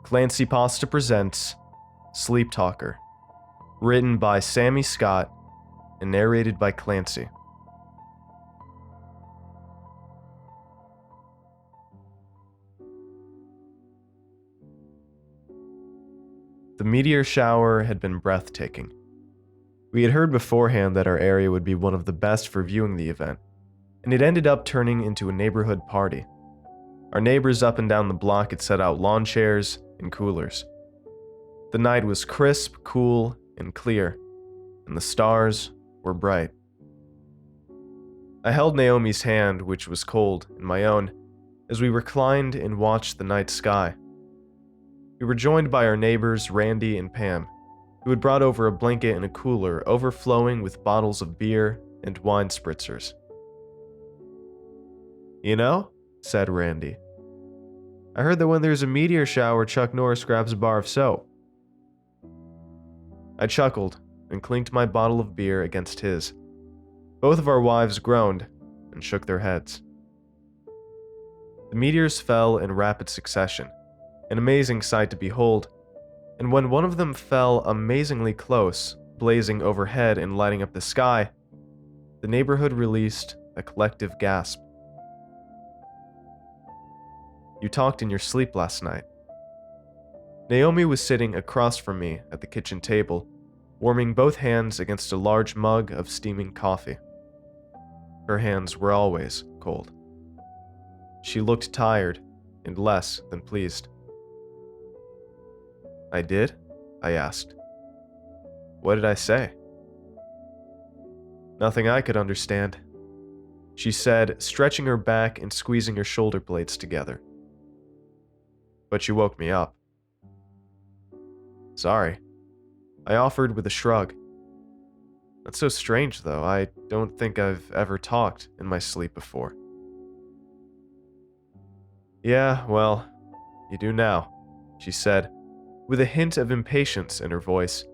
ClancyPasta presents Sleeptalker, written by Sammy Scott and narrated by Clancy. The meteor shower had been breathtaking. We had heard beforehand that our area would be one of the best for viewing the event, and it ended up turning into a neighborhood party. Our neighbors up and down the block had set out lawn chairs and coolers. The night was crisp, cool, and clear, and the stars were bright. I held Naomi's hand, which was cold, in my own, as we reclined and watched the night sky. We were joined by our neighbors, Randy and Pam, who had brought over a blanket and a cooler overflowing with bottles of beer and wine spritzers. "You know," said Randy, "I heard that when there's a meteor shower, Chuck Norris grabs a bar of soap." I chuckled and clinked my bottle of beer against his. Both of our wives groaned and shook their heads. The meteors fell in rapid succession, an amazing sight to behold, and when one of them fell amazingly close, blazing overhead and lighting up the sky, the neighborhood released a collective gasp. "You talked in your sleep last night." Naomi was sitting across from me at the kitchen table, warming both hands against a large mug of steaming coffee. Her hands were always cold. She looked tired and less than pleased. "I did?" I asked. "What did I say?" "Nothing I could understand," she said, stretching her back and squeezing her shoulder blades together. "But you woke me up." "Sorry," I offered with a shrug. "That's so strange, though. I don't think I've ever talked in my sleep before." "Yeah, well, you do now," she said, with a hint of impatience in her voice,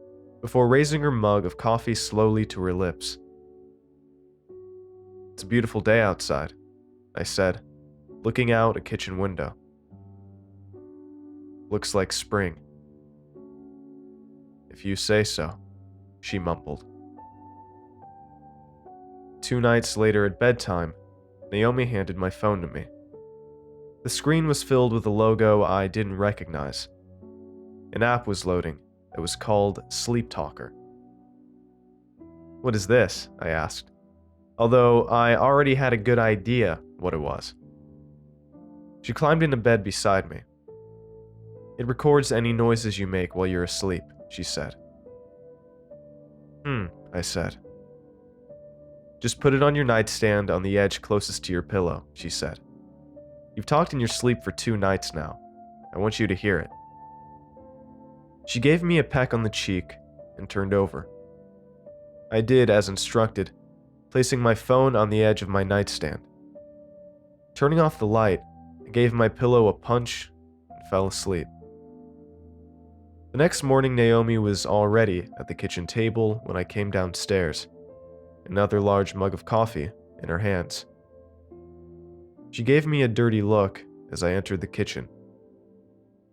before raising her mug of coffee slowly to her lips. "It's a beautiful day outside," I said, looking out a kitchen window. "Looks like spring." "If you say so," she mumbled. 2 nights later at bedtime, Naomi handed my phone to me. The screen was filled with a logo I didn't recognize. An app was loading that was called Sleeptalker. "What is this?" I asked, although I already had a good idea what it was. She climbed into bed beside me. "It records any noises you make while you're asleep," she said. I said. "Just put it on your nightstand on the edge closest to your pillow," she said. "You've talked in your sleep for 2 nights now. I want you to hear it." She gave me a peck on the cheek and turned over. I did as instructed, placing my phone on the edge of my nightstand. Turning off the light, I gave my pillow a punch and fell asleep. The next morning, Naomi was already at the kitchen table when I came downstairs, another large mug of coffee in her hands. She gave me a dirty look as I entered the kitchen.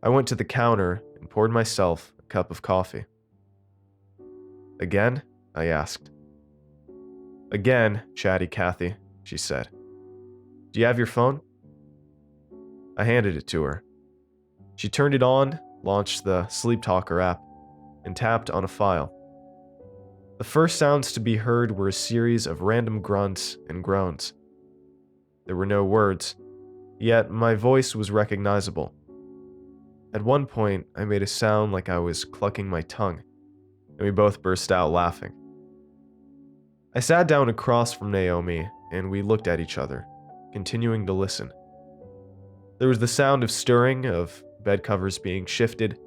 I went to the counter and poured myself a cup of coffee. "Again?" I asked. "Again, chatty Kathy," she said. "Do you have your phone?" I handed it to her. She turned it on, launched the Sleeptalker app, and tapped on a file. The first sounds to be heard were a series of random grunts and groans. There were no words, yet my voice was recognizable. At one point, I made a sound like I was clucking my tongue, and we both burst out laughing. I sat down across from Naomi, and we looked at each other, continuing to listen. There was the sound of stirring, of bed covers being shifted,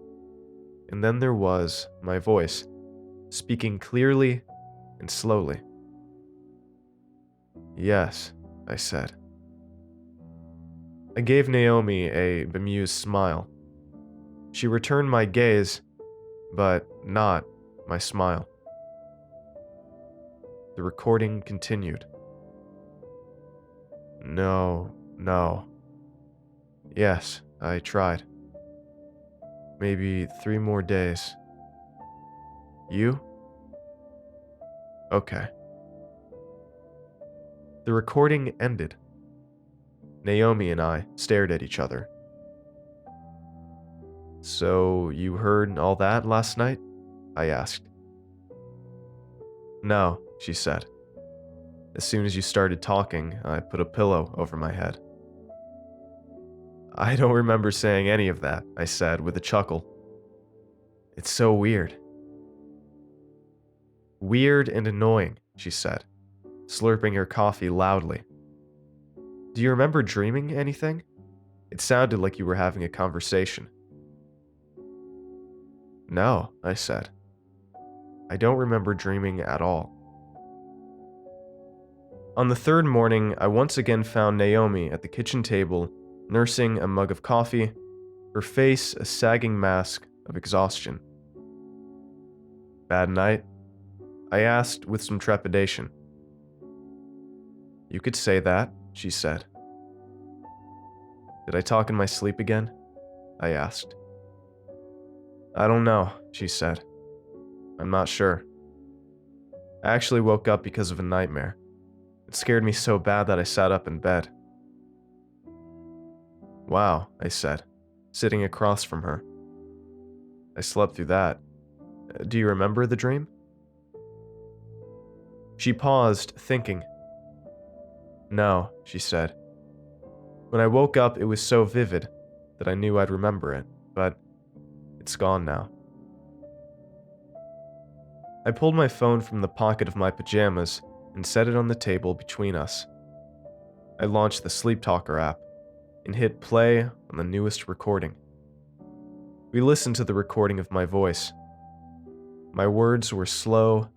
and then there was my voice, speaking clearly and slowly. "Yes," I said. I gave Naomi a bemused smile. She returned my gaze, but not my smile. The recording continued. "No. Yes, I tried." maybe 3 more days. You? Okay. The recording ended. Naomi and I stared at each other. So, you heard all that last night? I asked. No, she said. As soon as you started talking, I put a pillow over my head. I don't remember saying any of that, I said with a chuckle. It's so weird. Weird and annoying, she said, slurping her coffee loudly. Do you remember dreaming anything? It sounded like you were having a conversation. No, I said. I don't remember dreaming at all. On the third morning, I once again found Naomi at the kitchen table, nursing a mug of coffee, her face a sagging mask of exhaustion. Bad night? I asked with some trepidation. You could say that, she said. Did I talk in my sleep again? I asked. I don't know, she said. I'm not sure. I actually woke up because of a nightmare. It scared me so bad that I sat up in bed. Wow, I said, sitting across from her. I slept through that. Do you remember the dream? She paused, thinking. No, she said. When I woke up, it was so vivid that I knew I'd remember it, but it's gone now. I pulled my phone from the pocket of my pajamas and set it on the table between us. I launched the Sleeptalker app and hit play on the newest recording. We listened to the recording of my voice. My words were slow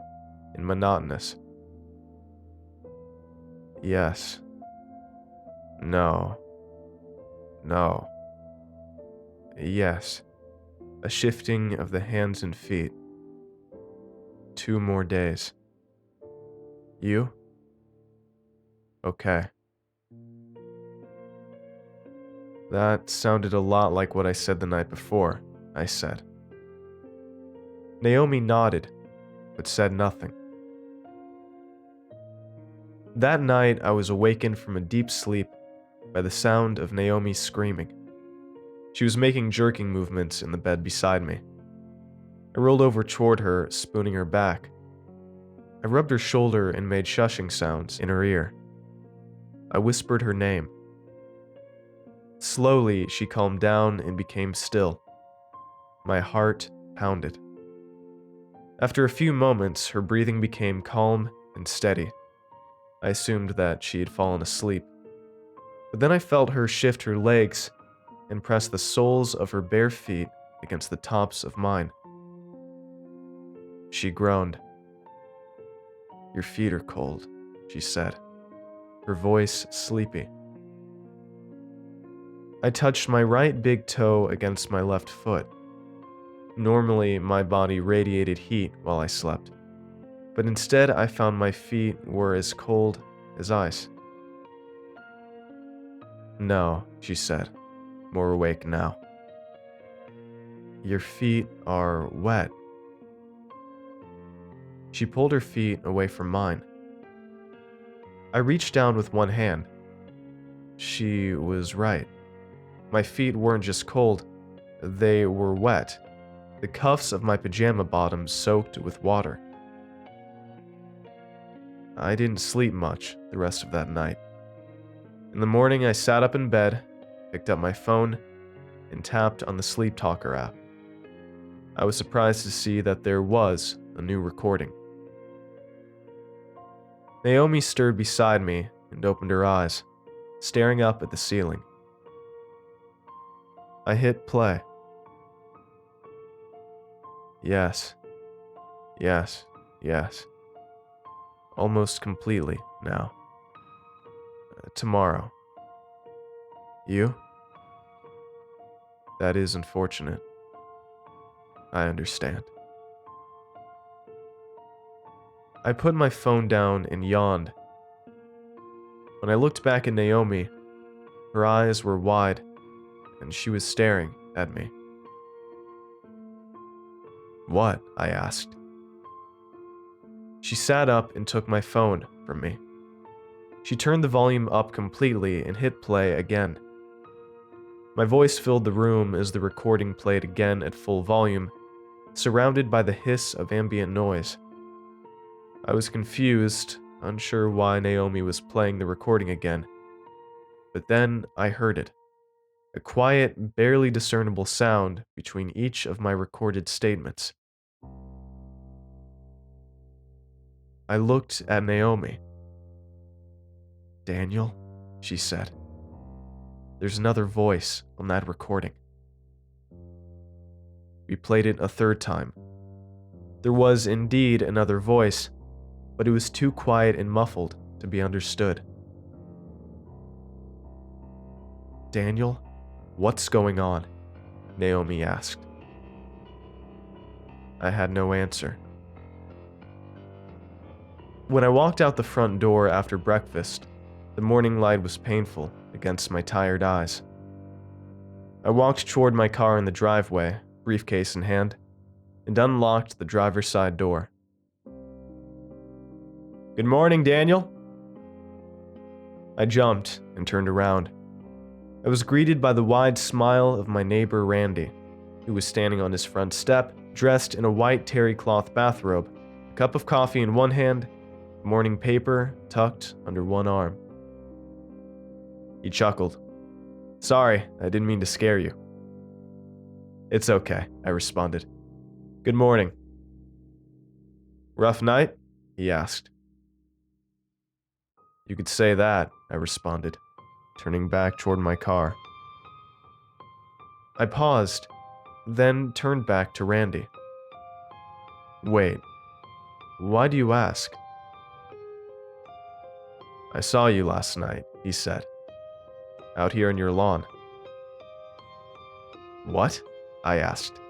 and monotonous. Yes. No. No. Yes. A shifting of the hands and feet. 2 more days. You? Okay. That sounded a lot like what I said the night before, I said. Naomi nodded, but said nothing. That night, I was awakened from a deep sleep by the sound of Naomi screaming. She was making jerking movements in the bed beside me. I rolled over toward her, spooning her back. I rubbed her shoulder and made shushing sounds in her ear. I whispered her name. Slowly, she calmed down and became still. My heart pounded. After a few moments, her breathing became calm and steady. I assumed that she had fallen asleep. But then I felt her shift her legs and press the soles of her bare feet against the tops of mine. She groaned. Your feet are cold, she said, her voice sleepy. I touched my right big toe against my left foot. Normally, my body radiated heat while I slept, but instead I found my feet were as cold as ice. No, she said, more awake now. Your feet are wet. She pulled her feet away from mine. I reached down with one hand. She was right. My feet weren't just cold, they were wet. The cuffs of my pajama bottoms soaked with water. I didn't sleep much the rest of that night. In the morning, I sat up in bed, picked up my phone, and tapped on the Sleeptalker app. I was surprised to see that there was a new recording. Naomi stirred beside me and opened her eyes, staring up at the ceiling. I hit play. Yes. Yes. Yes. Almost completely now. Tomorrow. You? That is unfortunate. I understand. I put my phone down and yawned. When I looked back at Naomi, her eyes were wide, and she was staring at me. What? I asked. She sat up and took my phone from me. She turned the volume up completely and hit play again. My voice filled the room as the recording played again at full volume, surrounded by the hiss of ambient noise. I was confused, unsure why Naomi was playing the recording again. But then I heard it. A quiet, barely discernible sound between each of my recorded statements. I looked at Naomi. "Daniel," she said. "There's another voice on that recording." We played it a third time. There was indeed another voice, but it was too quiet and muffled to be understood. "Daniel, what's going on?" Naomi asked. I had no answer. When I walked out the front door after breakfast, the morning light was painful against my tired eyes. I walked toward my car in the driveway, briefcase in hand, and unlocked the driver's side door. "Good morning, Daniel." I jumped and turned around. I was greeted by the wide smile of my neighbor Randy, who was standing on his front step, dressed in a white terry cloth bathrobe, a cup of coffee in one hand, morning paper tucked under one arm. He chuckled. "Sorry, I didn't mean to scare you." "It's okay," I responded. "Good morning." "Rough night?" he asked. "You could say that," I responded, turning back toward my car. I paused, then turned back to Randy. "Wait, why do you ask?" "I saw you last night," he said. "Out here on your lawn." "What?" I asked.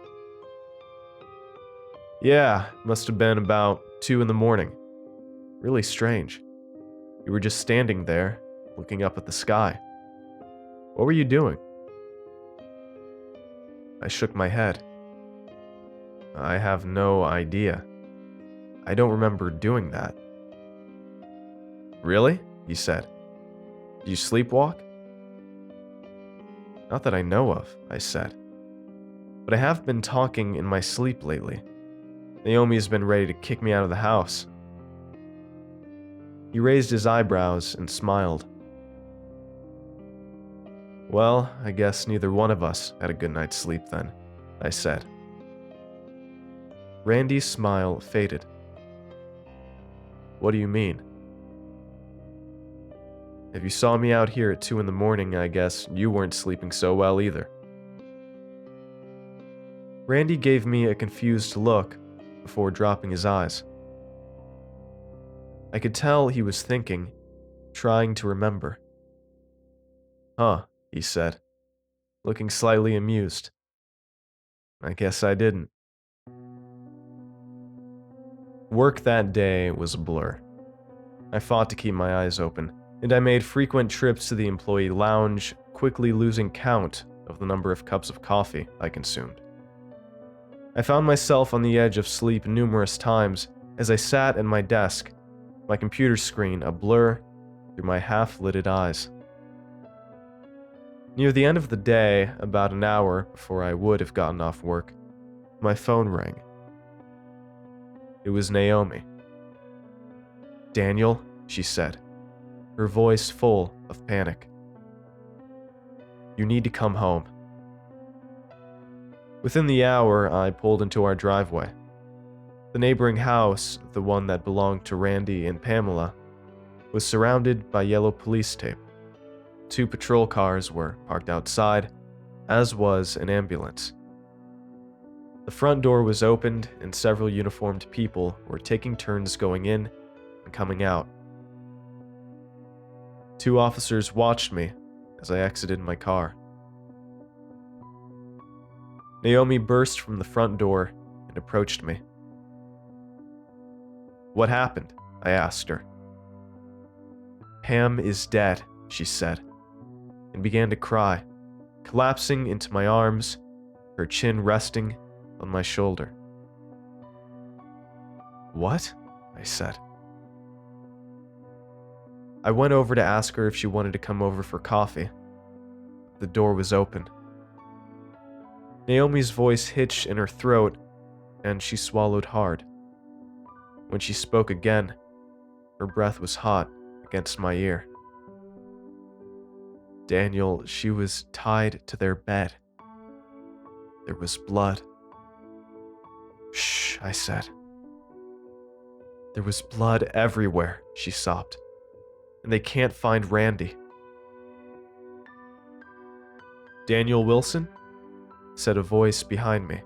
"Yeah, must have been about 2 in the morning. Really strange. You were just standing there, looking up at the sky. What were you doing?" I shook my head. "I have no idea. I don't remember doing that." "Really?" he said. "Do you sleepwalk?" "Not that I know of," I said. "But I have been talking in my sleep lately. Naomi's been ready to kick me out of the house." He raised his eyebrows and smiled. "Well, I guess neither one of us had a good night's sleep then," I said. Randy's smile faded. "What do you mean?" "If you saw me out here at 2 in the morning, I guess you weren't sleeping so well either." Randy gave me a confused look before dropping his eyes. I could tell he was thinking, trying to remember. "Huh," he said, looking slightly amused. "I guess I didn't." Work that day was a blur. I fought to keep my eyes open, and I made frequent trips to the employee lounge, quickly losing count of the number of cups of coffee I consumed. I found myself on the edge of sleep numerous times as I sat at my desk, my computer screen a blur through my half-lidded eyes. Near the end of the day, about an hour before I would have gotten off work, my phone rang. It was Naomi. "Daniel," she said, her voice full of panic. "You need to come home." Within the hour, I pulled into our driveway. The neighboring house, the one that belonged to Randy and Pamela, was surrounded by yellow police tape. 2 patrol cars were parked outside, as was an ambulance. The front door was opened and several uniformed people were taking turns going in and coming out. 2 officers watched me as I exited my car. Naomi burst from the front door and approached me. "What happened?" I asked her. "Pam is dead," she said, and began to cry, collapsing into my arms, her chin resting on my shoulder. What? I said. I went over to ask her if she wanted to come over for coffee. The door was open. Naomi's voice hitched in her throat, and she swallowed hard. When she spoke again, her breath was hot against my ear. Daniel, she was tied to their bed. There was blood. Shh, I said. There was blood everywhere, she sobbed. And they can't find Randy. Daniel Wilson? Said a voice behind me.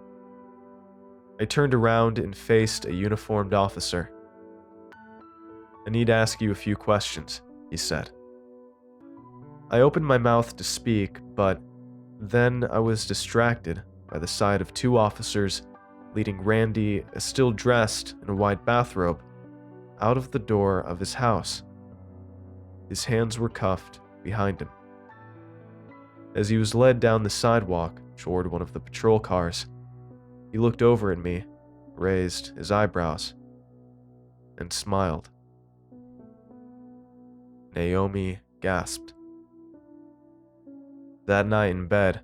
I turned around and faced a uniformed officer. I need to ask you a few questions, he said. I opened my mouth to speak, but then I was distracted by the sight of two officers leading Randy, still dressed in a white bathrobe, out of the door of his house. His hands were cuffed behind him. As he was led down the sidewalk toward one of the patrol cars, he looked over at me, raised his eyebrows, and smiled. Naomi gasped. That night in bed,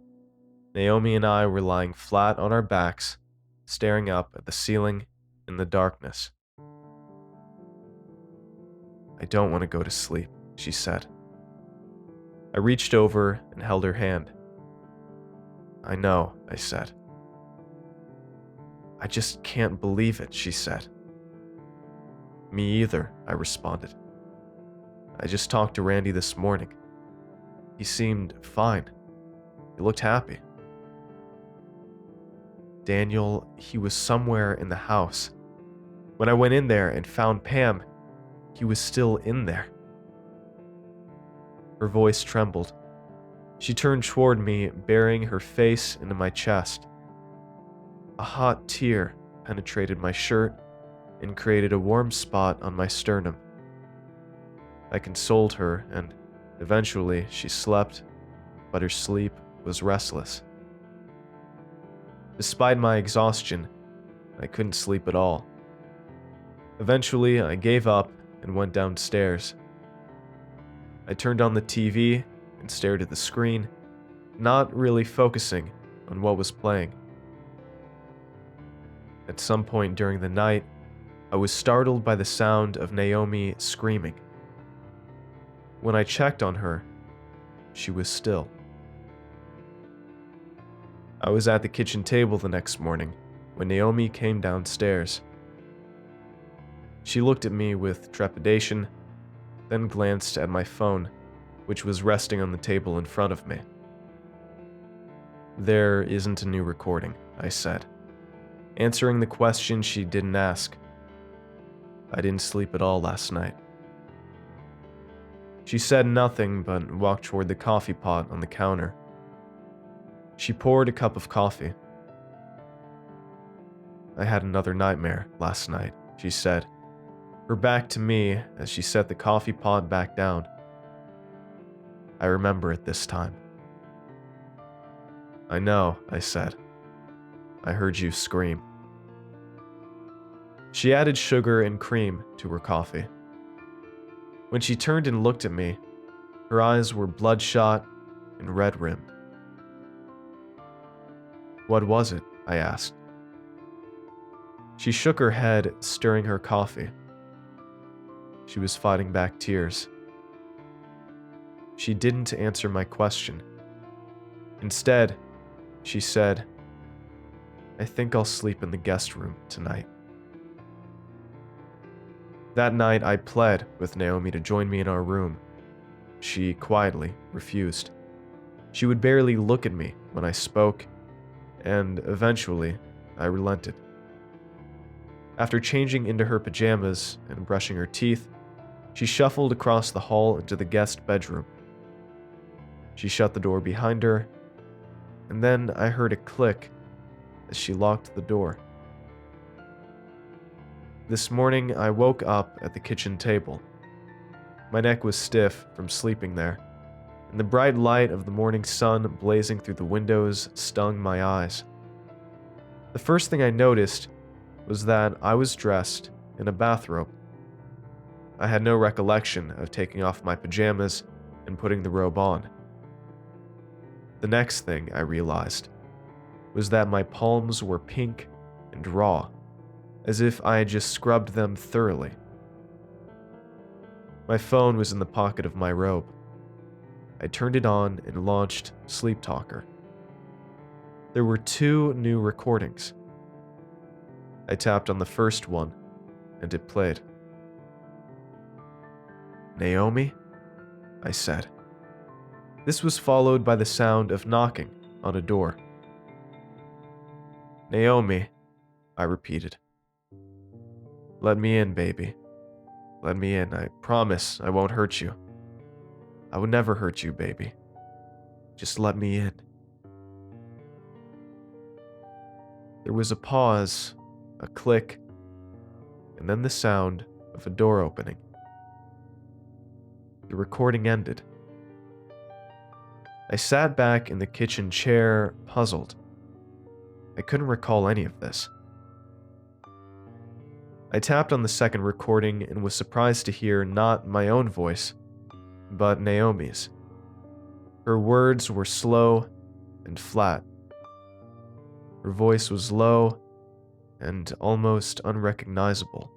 Naomi and I were lying flat on our backs, staring up at the ceiling in the darkness. I don't want to go to sleep, she said. I reached over and held her hand. I know, I said. I just can't believe it, she said. Me either, I responded. I just talked to Randy this morning. He seemed fine. He looked happy. Daniel, he was somewhere in the house. When I went in there and found Pam, he was still in there. Her voice trembled. She turned toward me, burying her face into my chest. A hot tear penetrated my shirt and created a warm spot on my sternum. I consoled her, and eventually she slept, but her sleep was restless. Despite my exhaustion, I couldn't sleep at all. Eventually, I gave up and went downstairs. I turned on the TV and stared at the screen, not really focusing on what was playing. At some point during the night, I was startled by the sound of Naomi screaming. When I checked on her, she was still. I was at the kitchen table the next morning when Naomi came downstairs. She looked at me with trepidation, then glanced at my phone, which was resting on the table in front of me. There isn't a new recording, I said, answering the question she didn't ask. I didn't sleep at all last night. She said nothing but walked toward the coffee pot on the counter. She poured a cup of coffee. I had another nightmare last night, she said, her back to me as she set the coffee pot back down. I remember it this time. I know, I said. I heard you scream. She added sugar and cream to her coffee. When she turned and looked at me, her eyes were bloodshot and red-rimmed. What was it? I asked. She shook her head, stirring her coffee. She was fighting back tears. She didn't answer my question. Instead, she said, I think I'll sleep in the guest room tonight. That night, I pled with Naomi to join me in our room. She quietly refused. She would barely look at me when I spoke, and eventually, I relented. After changing into her pajamas and brushing her teeth, she shuffled across the hall into the guest bedroom. She shut the door behind her, and then I heard a click as she locked the door. This morning, I woke up at the kitchen table. My neck was stiff from sleeping there, and the bright light of the morning sun blazing through the windows stung my eyes. The first thing I noticed was that I was dressed in a bathrobe. I had no recollection of taking off my pajamas and putting the robe on. The next thing I realized was that my palms were pink and raw, as if I had just scrubbed them thoroughly. My phone was in the pocket of my robe. I turned it on and launched Sleeptalker. There were 2 new recordings. I tapped on the first one, and it played. "Naomi?" I said. This was followed by the sound of knocking on a door. "Naomi," I repeated. "Let me in, baby. Let me in. I promise I won't hurt you. I would never hurt you, baby. Just let me in." There was a pause, a click, and then the sound of a door opening. The recording ended. I sat back in the kitchen chair, puzzled. I couldn't recall any of this. I tapped on the second recording and was surprised to hear not my own voice, but Naomi's. Her words were slow and flat. Her voice was low and almost unrecognizable.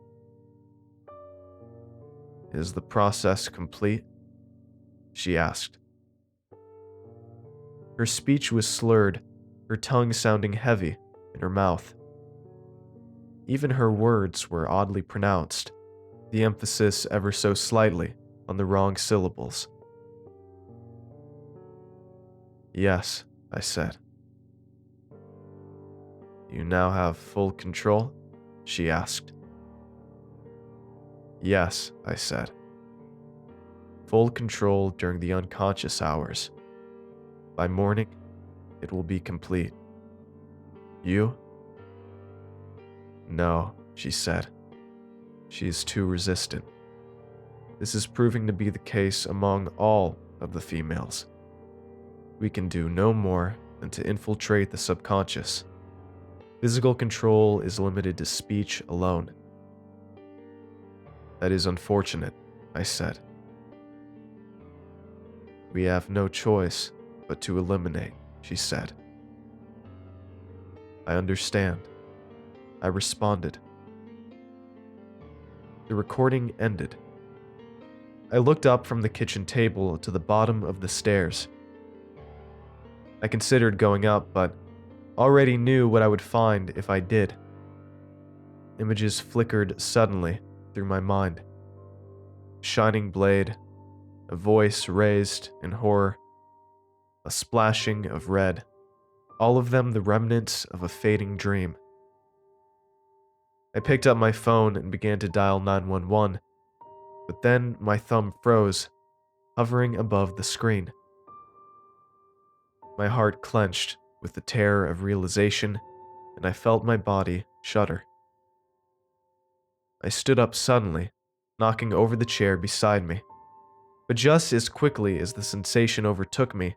"Is the process complete?" she asked. Her speech was slurred, her tongue sounding heavy in her mouth. Even her words were oddly pronounced, the emphasis ever so slightly on the wrong syllables. "Yes," I said. "You now have full control?" she asked. "Yes," I said. "Full control during the unconscious hours. By morning, it will be complete. You?" "No," she said. "She is too resistant. This is proving to be the case among all of the females. We can do no more than to infiltrate the subconscious. Physical control is limited to speech alone." "That is unfortunate," I said. "We have no choice but to eliminate," she said. "I understand," I responded. The recording ended. I looked up from the kitchen table to the bottom of the stairs. I considered going up, but already knew what I would find if I did. Images flickered suddenly through my mind. Shining blade, a voice raised in horror, a splashing of red, all of them the remnants of a fading dream. I picked up my phone and began to dial 911, but then my thumb froze, hovering above the screen. My heart clenched with the terror of realization, and I felt my body shudder. I stood up suddenly, knocking over the chair beside me, but just as quickly as the sensation overtook me,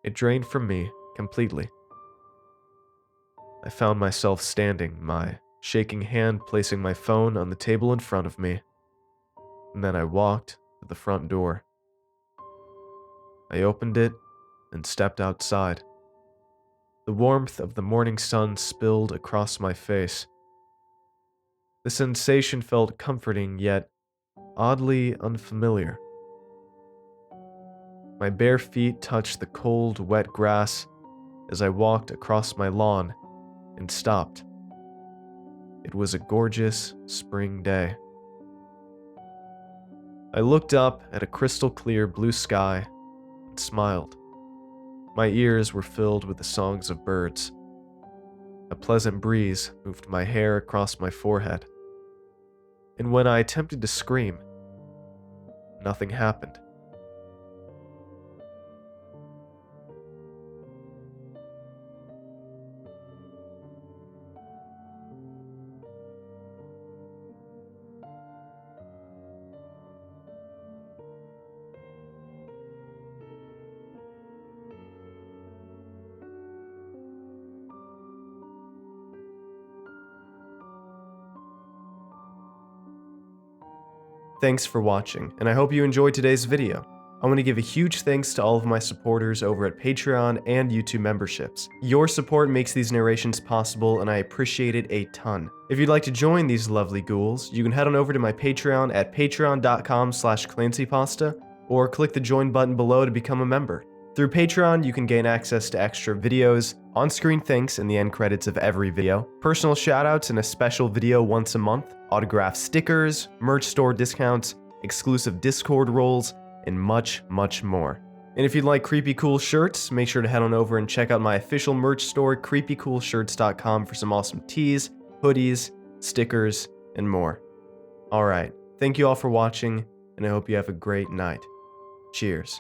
it drained from me completely. I found myself standing, my shaking hand placing my phone on the table in front of me, and then I walked to the front door. I opened it and stepped outside. The warmth of the morning sun spilled across my face. The sensation felt comforting yet oddly unfamiliar. My bare feet touched the cold, wet grass as I walked across my lawn and stopped. It was a gorgeous spring day. I looked up at a crystal clear blue sky and smiled. My ears were filled with the songs of birds. A pleasant breeze moved my hair across my forehead. And when I attempted to scream, nothing happened. Thanks for watching, and I hope you enjoyed today's video. I want to give a huge thanks to all of my supporters over at Patreon and YouTube memberships. Your support makes these narrations possible, and I appreciate it a ton. If you'd like to join these lovely ghouls, you can head on over to my Patreon at patreon.com/ClancyPasta, or click the join button below to become a member. Through Patreon, you can gain access to extra videos, on-screen thanks in the end credits of every video, personal shoutouts in a special video once a month, autographed stickers, merch store discounts, exclusive Discord roles, and much, much more. And if you'd like creepy cool shirts, make sure to head on over and check out my official merch store, creepycoolshirts.com, for some awesome tees, hoodies, stickers, and more. Alright, thank you all for watching, and I hope you have a great night. Cheers.